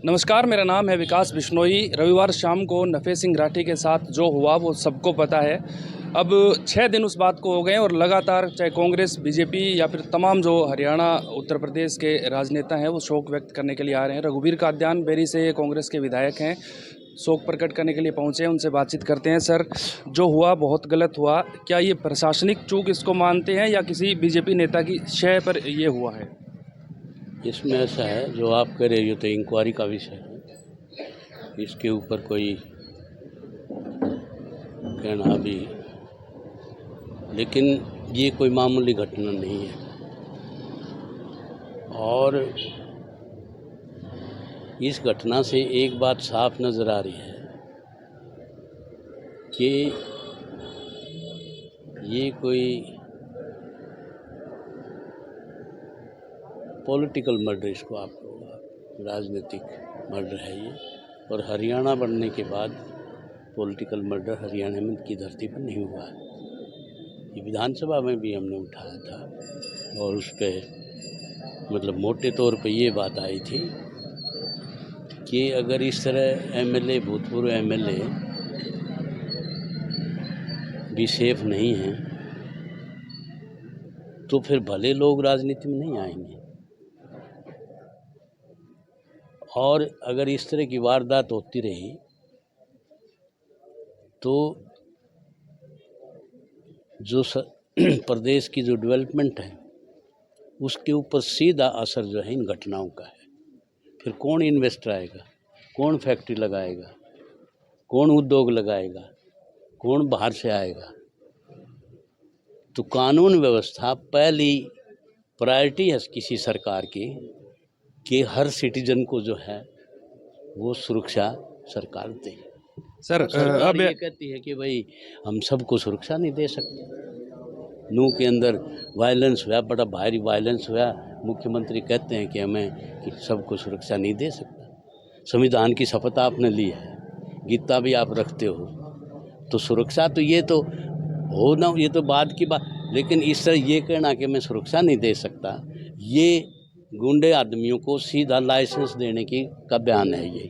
नमस्कार, मेरा नाम है विकास बिश्नोई। रविवार शाम को नफ़े सिंह राठी के साथ जो हुआ वो सबको पता है। अब 6 दिन उस बात को हो गए और लगातार चाहे कांग्रेस, बीजेपी या फिर तमाम जो हरियाणा, उत्तर प्रदेश के राजनेता हैं वो शोक व्यक्त करने के लिए आ रहे हैं। रघुवीर काद्यान बेरी से कांग्रेस के विधायक हैं, शोक प्रकट करने के लिए पहुंचे हैं। उनसे बातचीत करते हैं। सर, जो हुआ बहुत गलत हुआ। क्या ये प्रशासनिक चूक इसको मानते हैं या किसी बीजेपी नेता की शय पर ये हुआ है? इसमें ऐसा है, जो आप कह रहे हो तो इंक्वायरी का विषय है, इसके ऊपर कोई कहना अभी, लेकिन ये कोई मामूली घटना नहीं है। और इस घटना से एक बात साफ नज़र आ रही है कि ये कोई पॉलिटिकल मर्डर, इसको आप राजनीतिक मर्डर है ये। और हरियाणा बनने के बाद पॉलिटिकल मर्डर हरियाणा में की धरती पर नहीं हुआ है। ये विधानसभा में भी हमने उठाया था और उस पर मतलब मोटे तौर पे ये बात आई थी कि अगर इस तरह एमएलए, भूतपूर्व एमएलए भी सेफ नहीं हैं तो फिर भले लोग राजनीति में नहीं आएंगे। और अगर इस तरह की वारदात होती रही तो जो प्रदेश की जो डेवलपमेंट है उसके ऊपर सीधा असर जो है इन घटनाओं का है। फिर कौन इन्वेस्टर आएगा, कौन फैक्ट्री लगाएगा, कौन उद्योग लगाएगा, कौन बाहर से आएगा। तो कानून व्यवस्था पहली प्रायोरिटी है किसी सरकार की कि हर सिटीजन को जो है वो सुरक्षा सरकार दे। सर, अब ये कहती है कि भाई हम सबको सुरक्षा नहीं दे सकते। नू के अंदर वायलेंस हुआ, बड़ा भारी वायलेंस हुआ, मुख्यमंत्री कहते हैं कि हमें कि सबको सुरक्षा नहीं दे सकता। संविधान की शपथ आपने ली है, गीता भी आप रखते हो, तो सुरक्षा तो ये तो हो ना, ये तो बाद की बात। लेकिन इस तरह ये कहना कि मैं सुरक्षा नहीं दे सकता, ये गुंडे आदमियों को सीधा लाइसेंस देने की का बयान है ये।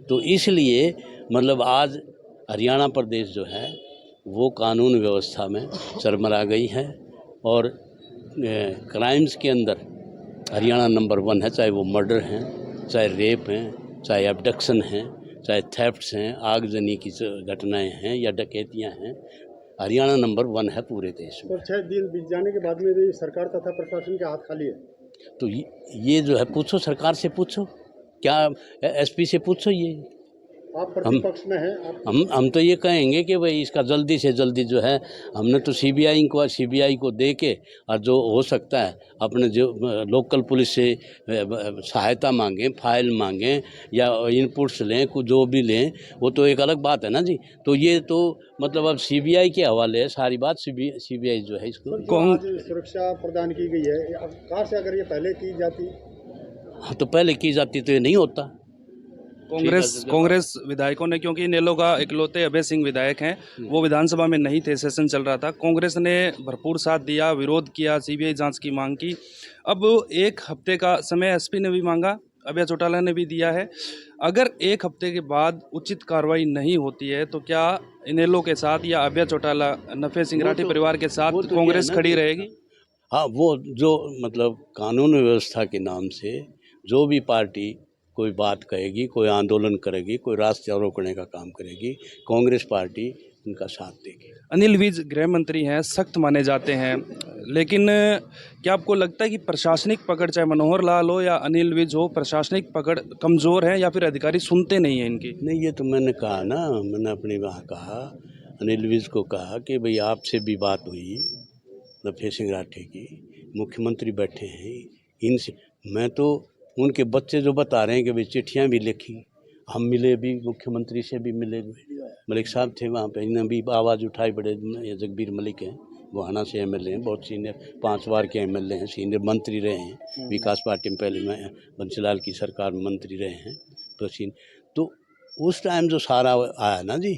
तो इसलिए मतलब आज हरियाणा प्रदेश जो है वो कानून व्यवस्था में चरमरा गई है। और क्राइम्स के अंदर हरियाणा नंबर 1 है, चाहे वो मर्डर हैं, चाहे रेप हैं, चाहे एब्डक्शन हैं, चाहे थेफ्ट्स हैं, आगजनी की घटनाएं हैं या डकैतियां हैं। हरियाणा नंबर 1 है पूरे देश में। और 6 दिन बीत जाने के बाद में भी सरकार तथा प्रशासन के हाथ खाली है। तो ये जो है, पूछो सरकार से, पूछो, क्या एसपी से पूछो। ये आप प्रतिपक्ष में हैं, हम तो ये कहेंगे कि भाई इसका जल्दी से जल्दी जो है, हमने तो सीबीआई को दे के और जो हो सकता है अपने जो लोकल पुलिस से सहायता मांगें, फाइल मांगें या इनपुट्स लें, कुछ जो भी लें, वो तो एक अलग बात है ना जी। तो ये तो मतलब अब सीबीआई के हवाले है सारी बात। सीबीआई जो है इसको आज सुरक्षा प्रदान की गई है, कार से अगर ये पहले की जाती, हाँ तो पहले की जाती तो ये नहीं होता। कांग्रेस विधायकों ने, क्योंकि नेलो का इकलौते अभय सिंह विधायक हैं, वो विधानसभा में नहीं थे, सेशन चल रहा था, कांग्रेस ने भरपूर साथ दिया, विरोध किया, सीबीआई जांच की मांग की। अब 1 हफ्ते का समय एसपी ने भी मांगा, अभय चौटाला ने भी दिया है। अगर 1 हफ्ते के बाद उचित कार्रवाई नहीं होती है तो क्या इनेलो के साथ या अभय चौटाला, नफे सिंह राठी परिवार के साथ तो कांग्रेस खड़ी रहेगी? हाँ, वो जो मतलब कानून व्यवस्था के नाम से जो भी पार्टी कोई बात कहेगी, कोई आंदोलन करेगी, कोई रास्ते रोकने का काम करेगी, कांग्रेस पार्टी उनका साथ देगी। अनिल विज गृह मंत्री हैं, सख्त माने जाते हैं, लेकिन क्या आपको लगता है कि प्रशासनिक पकड़, चाहे मनोहर लाल हो या अनिल विज हो, प्रशासनिक पकड़ कमज़ोर है या फिर अधिकारी सुनते नहीं हैं इनकी? नहीं, ये तो मैंने कहा ना, मैंने अपनी वहाँ कहा, अनिल विज को कहा कि भाई आपसे भी बात हुई नफे सिंह राठी की, मुख्यमंत्री बैठे हैं, इनसे मैं तो उनके बच्चे जो बता रहे हैं कि भाई चिट्ठियाँ भी लिखी, हम मिले भी, मुख्यमंत्री से भी मिले, मलिक साहब थे वहाँ पे, इन्होंने भी आवाज़ उठाई। बड़े जगबीर मलिक हैं, गोहाना से एमएलए हैं, बहुत सीनियर, 5 बार के एमएलए हैं, सीनियर मंत्री रहे हैं, विकास पार्टी में पहले में बंसीलाल की सरकार में मंत्री रहे हैं। तो उस टाइम जो सारा आया ना जी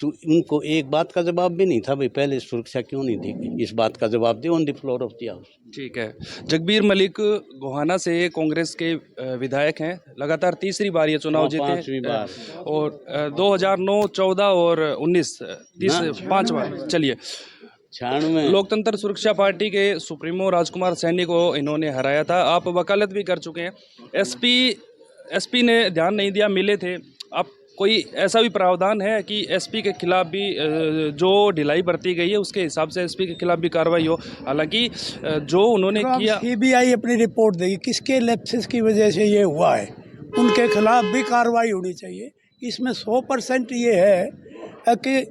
तो उनको एक बात का जवाब भी नहीं था, भाई पहले सुरक्षा क्यों नहीं दी, इस बात का जवाब दे on the floor of the house. ठीक है। जगबीर मलिक गोहाना से कांग्रेस के विधायक हैं, लगातार तीसरी बार ये चुनाव जीते पांचवी बार। और 2009, 14 और 19 5 बार। चलिए, 96 लोकतंत्र सुरक्षा पार्टी के सुप्रीमो राजकुमार सैनी को इन्होंने हराया था। आप वकालत भी कर चुके हैं। एसपी ने ध्यान नहीं दिया, मिले थे। आप कोई ऐसा भी प्रावधान है कि एसपी के खिलाफ भी जो ढिलाई बरती गई है उसके हिसाब से एसपी के खिलाफ भी कार्रवाई हो? हालांकि जो उन्होंने किया, सीबीआई अपनी रिपोर्ट देगी किसके लैप्सेस की वजह से ये हुआ है, उनके खिलाफ भी कार्रवाई होनी चाहिए। इसमें 100% ये है कि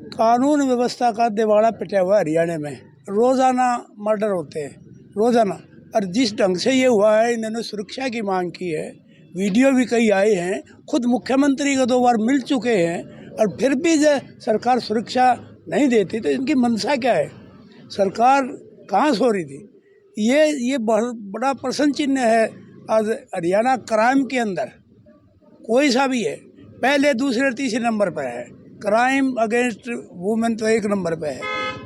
कानून व्यवस्था का दिवाड़ा पिटा हुआ हरियाणा में। रोज़ाना मर्डर होते हैं, रोज़ाना। और जिस ढंग से ये हुआ है, इन्होंने सुरक्षा की मांग की है, वीडियो भी कई आए हैं, खुद मुख्यमंत्री को 2 बार मिल चुके हैं, और फिर भी सरकार सुरक्षा नहीं देती, तो इनकी मंशा क्या है? सरकार कहाँ सो रही थी? ये बहुत बड़ा प्रश्न चिन्ह है आज हरियाणा क्राइम के अंदर। कोई सा भी है, पहले, दूसरे, तीसरे नंबर पर है। क्राइम अगेंस्ट वुमेन तो 1 नंबर पे है,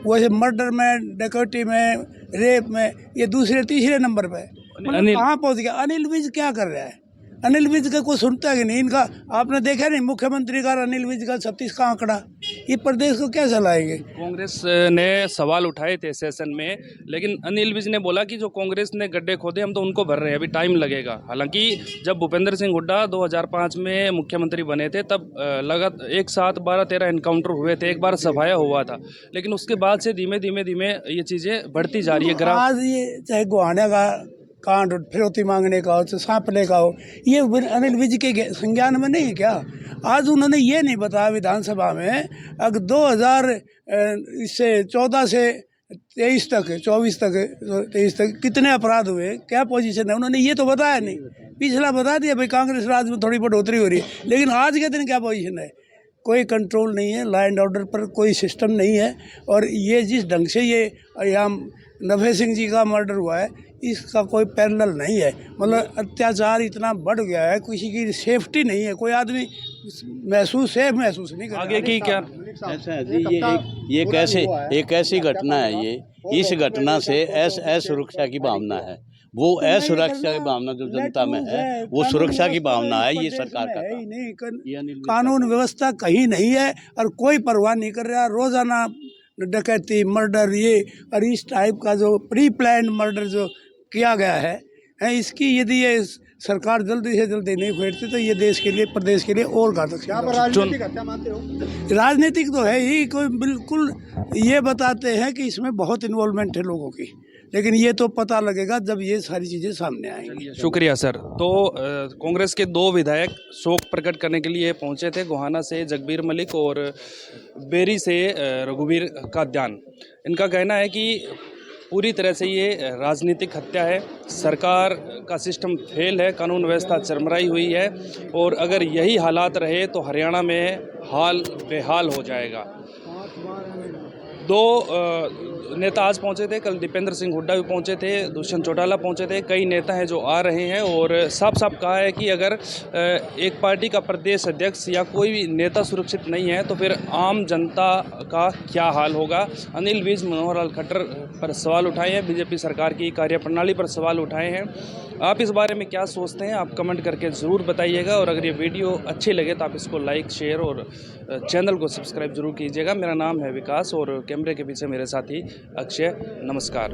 वैसे मर्डर में, डकैती में, रेप में ये दूसरे, तीसरे नंबर पे है। मतलब कहाँ पहुँच गया? अनिल विज क्या कर रहा है? अनिल विज का कोई सुनता है कि नहीं? इनका आपने देखा नहीं, मुख्यमंत्री का अनिल विज का 36 का आंकड़ा, ये प्रदेश को क्या चलाएंगे? कांग्रेस ने सवाल उठाए थे सेशन में, लेकिन अनिल विज ने बोला कि जो कांग्रेस ने गड्ढे खोदे हम तो उनको भर रहे हैं, अभी टाइम लगेगा। हालांकि जब भूपेंद्र सिंह हुड्डा 2005 में मुख्यमंत्री बने थे, तब लगातार एक साथ 12-13 एनकाउंटर हुए थे, एक बार सफाया हुआ था, लेकिन उसके बाद से धीमे धीमे ये चीज़ें बढ़ती जा रही है। आज ये चाहे गोहाना का कांड फिरौती मांगने का हो, चाहे सांपने का हो, ये अनिल विज के संज्ञान में नहीं है क्या? आज उन्होंने ये नहीं बताया विधानसभा में, अगर 2014 से 23 तक, 24 तक, 23 तक कितने अपराध हुए, क्या पोजीशन है, उन्होंने ये तो बताया नहीं। पिछला बता दिया भाई कांग्रेस राज में थोड़ी बढ़ोतरी हो रही है, लेकिन आज के दिन क्या पोजीशन है? कोई कंट्रोल नहीं है, लॉ एंड ऑर्डर पर कोई सिस्टम नहीं है। और ये जिस ढंग से ये यहाँ नफे सिंह जी का मर्डर हुआ है, इसका कोई पैरेलल नहीं है। मतलब अत्याचार इतना बढ़ गया है, किसी की सेफ्टी नहीं है, कोई आदमी सेफ महसूस नहीं कर रहा। आगे की क्या ऐसा है जी, ये एक ऐसी घटना है, ये इस घटना से असुरक्षा की भावना है, वो असुरक्षा की भावना जो जनता में है, वो सुरक्षा की भावना है। ये सरकार का है ही नहीं, कानून व्यवस्था कहीं नहीं है और कोई परवाह नहीं कर रहा। रोजाना डकैती, मर्डर, ये और इस टाइप का जो प्री प्लान मर्डर जो किया गया है, इसकी यदि ये सरकार जल्दी से जल्दी नहीं फेरती तो ये देश के लिए, प्रदेश के लिए और घातक। यहाँ पर राजनीतिक हत्या मानते हो? राजनीतिक तो है ही, कोई बिल्कुल ये बताते हैं कि इसमें बहुत इन्वॉल्वमेंट है लोगों की, लेकिन ये तो पता लगेगा जब ये सारी चीज़ें सामने आएंगी। शुक्रिया सर। तो कांग्रेस के 2 विधायक शोक प्रकट करने के लिए पहुंचे थे, गोहाना से जगबीर मलिक और बेरी से रघुवीर काद्यान। इनका कहना है कि पूरी तरह से ये राजनीतिक हत्या है, सरकार का सिस्टम फेल है, कानून व्यवस्था चरमराई हुई है, और अगर यही हालात रहे तो हरियाणा में हाल बेहाल हो जाएगा। 2 नेता आज पहुंचे थे, कल दीपेंद्र सिंह हुड्डा भी पहुंचे थे, दुष्यंत चौटाला पहुंचे थे, कई नेता हैं जो आ रहे हैं, और साफ साफ कहा है कि अगर एक पार्टी का प्रदेश अध्यक्ष या कोई भी नेता सुरक्षित नहीं है तो फिर आम जनता का क्या हाल होगा। अनिल विज, मनोहर लाल खट्टर पर सवाल उठाए हैं, बीजेपी सरकार की कार्यप्रणाली पर सवाल उठाए हैं। आप इस बारे में क्या सोचते हैं, आप कमेंट करके ज़रूर बताइएगा, और अगर ये वीडियो अच्छी लगे तो आप इसको लाइक, शेयर और चैनल को सब्सक्राइब जरूर कीजिएगा। मेरा नाम है विकास और कैमरे के पीछे मेरे साथी अक्षय। नमस्कार।